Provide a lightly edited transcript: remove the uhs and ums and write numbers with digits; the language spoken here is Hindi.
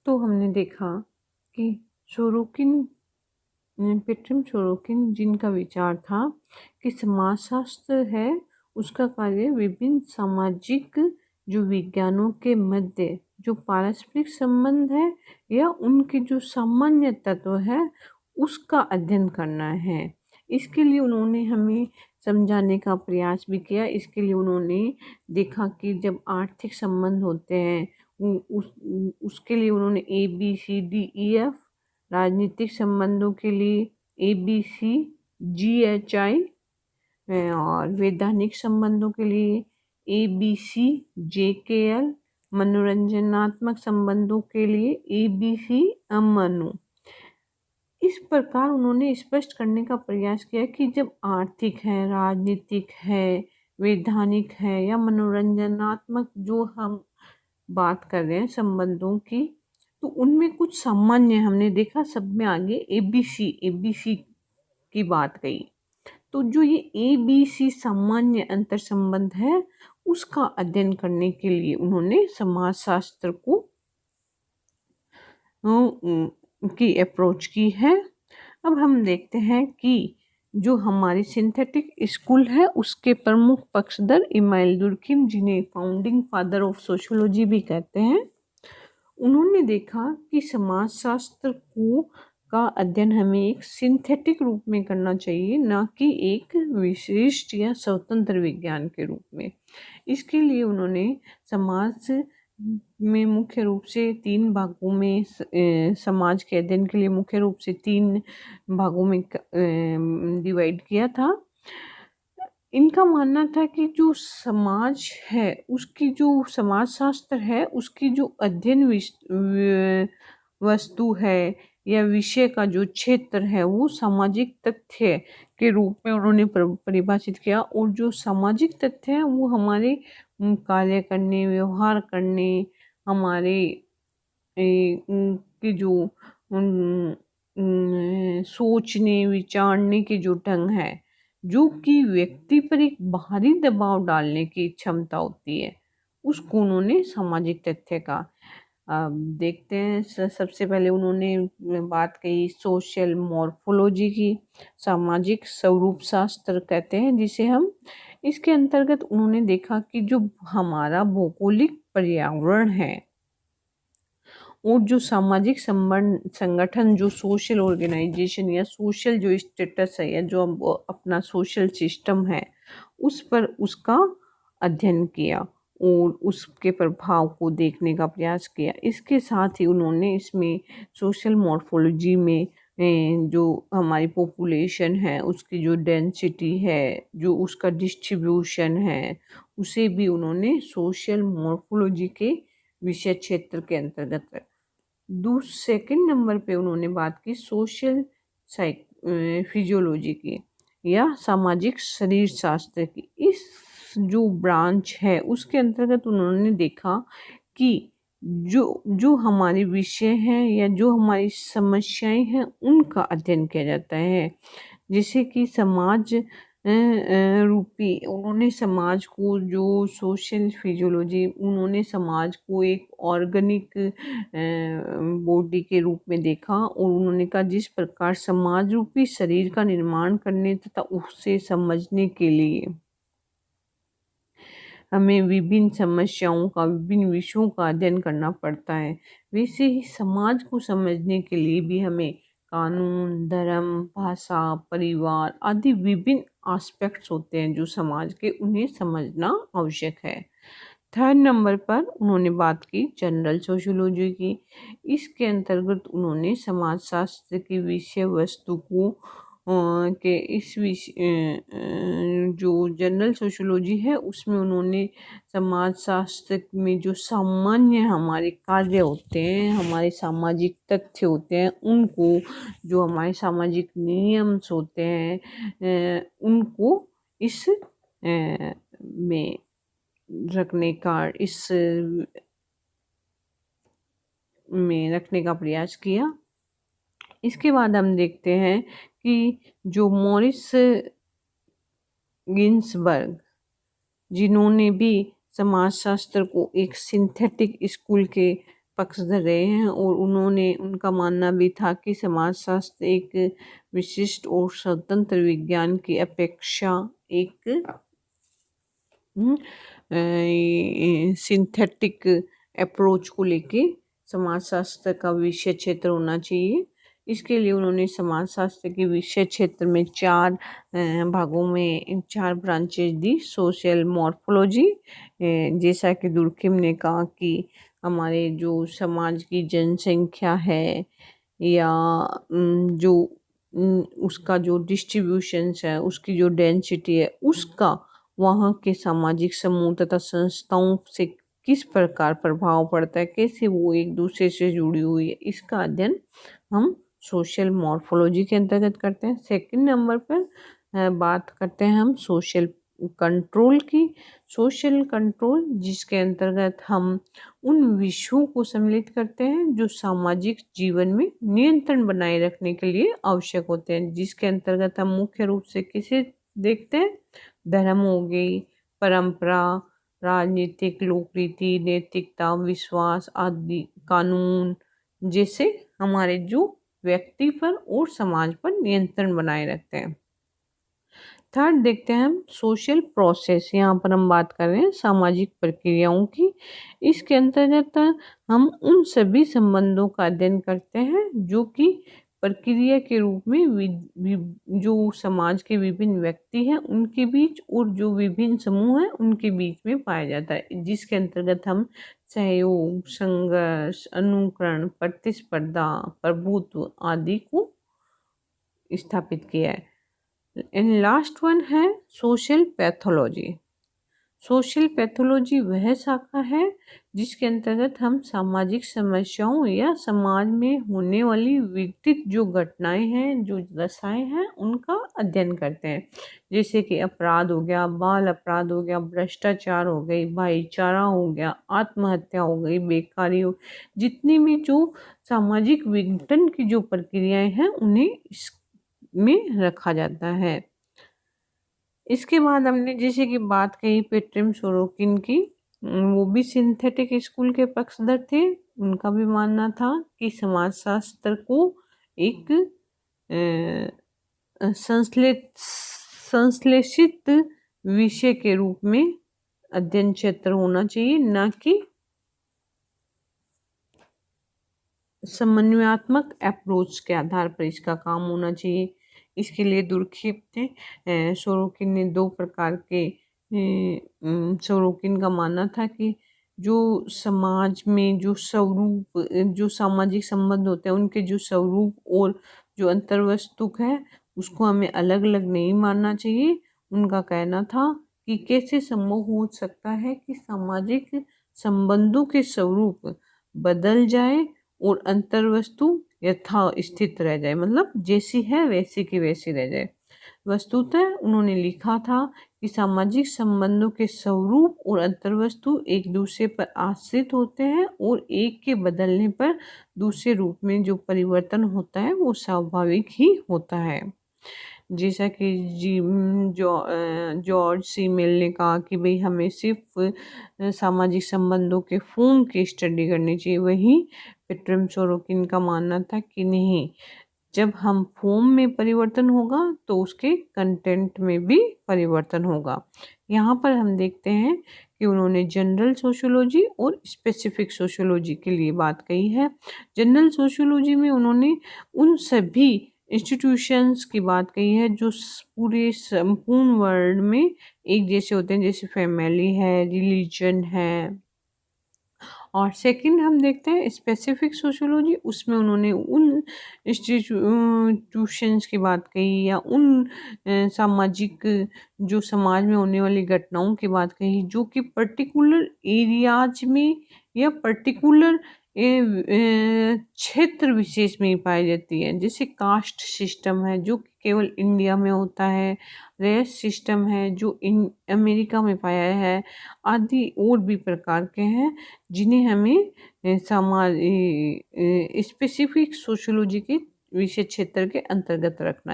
तो हमने देखा कि पेट्रम सोरोकिन जिनका विचार था कि समाजशास्त्र है उसका कार्य विभिन्न सामाजिक जो विज्ञानों के मध्य जो पारस्परिक संबंध है या उनके जो सामान्य तत्व है उसका अध्ययन करना है। इसके लिए उन्होंने हमें समझाने का प्रयास भी किया। इसके लिए उन्होंने देखा कि जब आर्थिक संबंध होते हैं उसके लिए उन्होंने ABCDEF, राजनीतिक संबंधों के लिए ABCGHI और वैधानिक संबंधों के लिए ABCJKL, मनोरंजनात्मक संबंधों के लिए ABCMNO। इस प्रकार उन्होंने स्पष्ट करने का प्रयास किया कि जब आर्थिक है, राजनीतिक है, वैधानिक है या मनोरंजनात्मक जो हम बात कर रहे हैं संबंधों की, तो उनमें कुछ सामान्य हमने देखा सब में आगे एबीसी की बात कही। तो जो ये ABC सामान्य अंतर संबंध है उसका अध्ययन करने के लिए उन्होंने समाजशास्त्र को की अप्रोच की है। अब हम देखते हैं कि जो हमारी सिंथेटिक स्कूल है उसके प्रमुख पक्षधर इमाइल दुर्खिम, जिन्हें फाउंडिंग फादर ऑफ सोशियोलॉजी भी कहते हैं, उन्होंने देखा कि समाजशास्त्र का अध्ययन हमें एक सिंथेटिक रूप में करना चाहिए, ना कि एक विशिष्ट या स्वतंत्र विज्ञान के रूप में। इसके लिए उन्होंने समाज में मुख्य रूप से 3 भागों में समाज के अध्ययन के लिए मुख्य रूप से 3 भागों में डिवाइड किया था। इनका मानना था कि जो समाज है उसकी जो समाजशास्त्र है उसकी जो अध्ययन वस्तु है या विषय का जो क्षेत्र है वो सामाजिक तथ्य के रूप में उन्होंने परिभाषित किया, और जो सामाजिक तथ्य है वो हमारे कार्य करने, व्यवहार करने, हमारे की जो सोचने विचारने के जो ढंग है, जो कि व्यक्ति पर एक बाहरी दबाव डालने की क्षमता होती है, उसको उन्होंने सामाजिक तथ्य का। देखते हैं सबसे पहले उन्होंने बात कही सोशल मॉर्फोलॉजी की, सामाजिक स्वरूप शास्त्र कहते हैं जिसे हम। इसके अंतर्गत उन्होंने देखा कि जो हमारा भौगोलिक पर्यावरण है और जो सामाजिक संगठन जो सोशल ऑर्गेनाइजेशन या सोशल जो स्टेटस है या जो अपना सोशल सिस्टम है उस पर उसका अध्ययन किया और उसके प्रभाव को देखने का प्रयास किया। इसके साथ ही उन्होंने इसमें सोशल मॉर्फोलॉजी में जो हमारी पॉपुलेशन है उसकी जो डेंसिटी है, जो उसका डिस्ट्रीब्यूशन है, उसे भी उन्होंने सोशल मॉर्फोलॉजी के विषय क्षेत्र के अंतर्गत। सेकंड नंबर पे उन्होंने बात की सोशल फिजियोलॉजी की या सामाजिक शरीर शास्त्र की। इस जो ब्रांच है उसके अंतर्गत उन्होंने देखा कि जो हमारे विषय हैं या जो हमारी समस्याएं हैं उनका अध्ययन किया जाता है। जैसे कि समाज रूपी उन्होंने समाज को जो सोशल फिजियोलॉजी उन्होंने समाज को एक ऑर्गेनिक बॉडी के रूप में देखा, और उन्होंने कहा जिस प्रकार समाज रूपी शरीर का निर्माण करने तथा उसे समझने के लिए हमें विभिन्न समस्याओं का, विभिन्न विषयों का अध्ययन करना पड़ता है, वैसे ही समाज को समझने के लिए भी हमें कानून, धर्म, भाषा, परिवार आदि विभिन्न एस्पेक्ट्स होते हैं जो समाज के, उन्हें समझना आवश्यक है। थर्ड नंबर पर उन्होंने बात की जनरल सोशियोलॉजी की। इसके अंतर्गत उन्होंने समाजशास्त्र की विषय वस्तु को के इस जो जनरल सोशियोलॉजी है उसमें उन्होंने समाजशास्त्र में जो सामान्य हमारे कार्य होते हैं, हमारे सामाजिक तथ्य होते हैं, उनको जो हमारे सामाजिक नियम्स होते हैं उनको इस में रखने का प्रयास किया। इसके बाद हम देखते हैं कि जो मॉरिस गिन्सबर्ग, जिन्होंने भी समाजशास्त्र को एक सिंथेटिक स्कूल के पक्षधर रहे हैं और उनका मानना भी था कि समाजशास्त्र एक विशिष्ट और स्वतंत्र विज्ञान की अपेक्षा एक सिंथेटिक अप्रोच को लेके समाजशास्त्र का विषय क्षेत्र होना चाहिए। इसके लिए उन्होंने समाजशास्त्र के विषय क्षेत्र में 4 भागों में 4 ब्रांचेज दी। सोशल मॉर्फोलॉजी, जैसा कि दुर्खिम ने कहा कि हमारे जो समाज की जनसंख्या है या जो उसका जो डिस्ट्रीब्यूशंस है, उसकी जो डेंसिटी है, उसका वहाँ के सामाजिक समूह तथा संस्थाओं से किस प्रकार प्रभाव पड़ता है, कैसे वो एक दूसरे से जुड़ी हुई है, इसका अध्ययन हम सोशल मॉर्फोलॉजी के अंतर्गत करते हैं। सेकंड नंबर पर बात करते हैं हम सोशल कंट्रोल की। सोशल कंट्रोल जिसके अंतर्गत हम उन विषयों को सम्मिलित करते हैं जो सामाजिक जीवन में नियंत्रण बनाए रखने के लिए आवश्यक होते हैं, जिसके अंतर्गत हम मुख्य रूप से किसे देखते हैं, धर्म हो गई, परंपरा, राजनीतिक, लोकरीति, नैतिकता, विश्वास आदि, कानून जैसे हमारे जो व्यक्ति पर और समाज पर नियंत्रण बनाए रखते हैं। थर्ड देखते हैं हम सोशल प्रोसेस। यहाँ पर हम बात कर रहे हैं सामाजिक प्रक्रियाओं की। इसके अंतर्गत हम उन सभी संबंधों का अध्ययन करते हैं जो कि प्रक्रिया के रूप में जो समाज के विभिन्न व्यक्ति हैं उनके बीच और जो विभिन्न समूह हैं उनके बीच में पाया जाता है, जिसके अंतर्गत हम सहयोग, संघर्ष, अनुकरण, प्रतिस्पर्धा, प्रभुत्व आदि को स्थापित किया है। एंड लास्ट वन है सोशल पैथोलॉजी। सोशल पैथोलॉजी वह शाखा है जिसके अंतर्गत हम सामाजिक समस्याओं या समाज में होने वाली विकटित जो घटनाएं हैं, जो दशाएं हैं, उनका अध्ययन करते हैं। जैसे कि अपराध हो गया, बाल अपराध हो गया, भ्रष्टाचार हो गई, भाईचारा हो गया, आत्महत्या हो गई, बेकारी हो, जितनी भी जो सामाजिक विघटन की जो प्रक्रियाएं हैं उन्हें इसमें रखा जाता है। इसके बाद हमने जैसे कि बात कही पेट्रिम सोरोकिन की, वो भी सिंथेटिक स्कूल के पक्षधर थे। उनका भी मानना था कि समाजशास्त्र को एक संश्लेषित विषय के रूप में अध्ययन क्षेत्र होना चाहिए, न कि समन्वयात्मक अप्रोच के आधार पर इसका काम होना चाहिए। इसके लिए दुर्खिम ने सोरोकिन ने 2 प्रकार के सोरोकिन का मानना था कि जो समाज में जो स्वरूप, जो सामाजिक संबंध होते हैं उनके जो स्वरूप और जो अंतर्वस्तुक है उसको हमें अलग अलग नहीं मानना चाहिए। उनका कहना था कि कैसे संभव हो सकता है कि सामाजिक संबंधों के स्वरूप बदल जाए और अंतर्वस्तु यथा स्थित रह जाए, मतलब जैसी है वैसी की वैसी रह जाए। वस्तुतः उन्होंने लिखा था कि सामाजिक संबंधों के स्वरूप और अंतर्वस्तु एक दूसरे पर आश्रित होते हैं और एक के बदलने पर दूसरे रूप में जो परिवर्तन होता है वो स्वाभाविक ही होता है। जैसा कि जॉर्ज सी मिल ने कहा कि भाई हमें सिर्फ सामाजिक संबंधों के फॉर्म की स्टडी करनी चाहिए, वहीं पेट्रिम सोरोकिन का मानना था कि नहीं, जब हम फॉर्म में परिवर्तन होगा तो उसके कंटेंट में भी परिवर्तन होगा। यहाँ पर हम देखते हैं कि उन्होंने जनरल सोशियोलॉजी और स्पेसिफिक सोशियोलॉजी के लिए बात कही है। जनरल सोशियोलॉजी में उन्होंने उन सभी इंस्टीट्यूशंस की बात कही है जो पूरे संपूर्ण वर्ल्ड में एक जैसे होते हैं, जैसे फैमिली है, रिलीजन है। और सेकंड हम देखते हैं स्पेसिफिक सोशियोलॉजी, उसमें उन्होंने उन इंस्टीट्यूशंस की बात कही या उन सामाजिक जो समाज में होने वाली घटनाओं की बात कही जो कि पर्टिकुलर एरियाज में या पर्टिकुलर क्षेत्र विशेष में ही पाई जाती है। जैसे कास्ट सिस्टम है जो केवल इंडिया में होता है, रेस सिस्टम है जो अमेरिका में पाया है, आदि और भी प्रकार के हैं जिन्हें हमें समाज स्पेसिफिक सोशियोलॉजी के विषय क्षेत्र के अंतर्गत रखना